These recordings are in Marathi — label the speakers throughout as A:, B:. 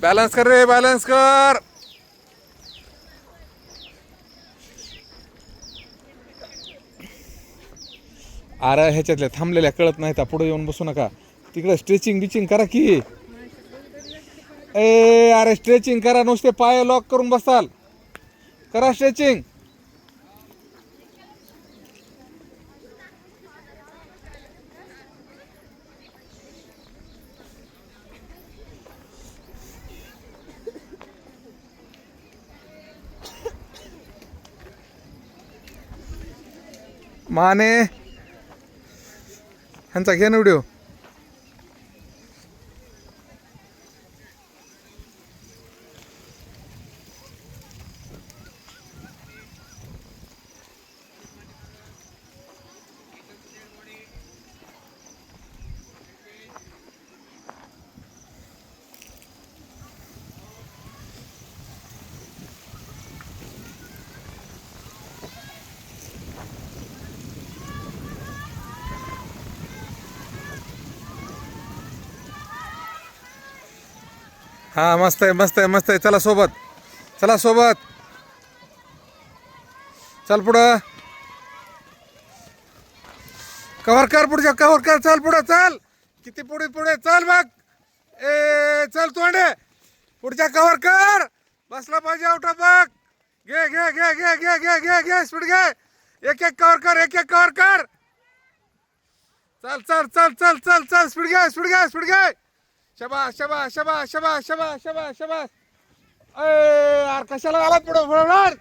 A: बॅलन्स कर रे, बॅलन्स कर. अरे ह्याच्यातल्या थांबलेल्या कळत नाही, पुढे येऊन बसू नका. तिकडे स्ट्रेचिंग बिचिंग करा की. अरे स्ट्रेचिंग करा, नुसते पाय लॉक करून बसाल. करा स्ट्रेचिंग. माने ह्यांचा घे ना व्हिडिओ. हा मस्त आहे, मस्त आहे, मस्त आहे. चला सोबत, चला सोबत. चल पुढं, कव्हर कर, पुढच्या कव्हर कर. चल पुढं, चल. किती पुढे पुढे चल बघ. चल तोंडे, पुढच्या कव्हर कर. बसला पाहिजे आउट बघ. घे घे घे घे घे घे घे घे स्पीड घे. एक एक कव्हर कर, एक एक कव्हर कर. चल चल चल चल चल चल स्पीड घे, स्पीड घे, स्पीड घे. शबाश शबाश शबाश शबाश शबाश शबाश शबाश. यार कशाला आलात पुढं बरोबर.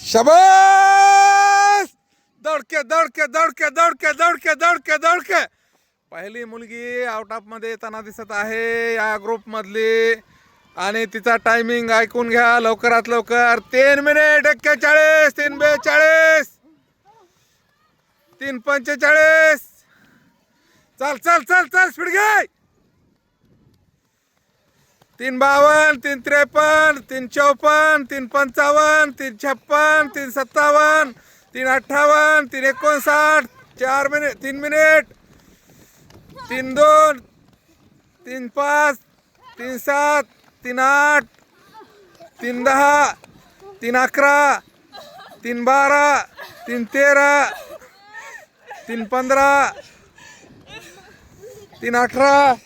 A: शाबास. दौडके दौडके दौडके दौडके दौडके दौडके दौडके. पहिली मुलगी आउट ऑफ मध्ये येताना दिसत आहे या ग्रुप मधली. आणि तिचा टायमिंग ऐकून घ्या लवकरात लवकर. 3 मिनिट 41, 3:42, 3:45. चल चल चल चल स्पीड घे. 3:52, 3:53, 3:54, 3:55, 3:56, 3:57, 3:58, 3:59. 4 मिनिट, 3 मिनिट. 3:02, 3:05, 3:07, 3:08, 3:10, 3:11, 3:12, 3:13, 3:15, 3:18.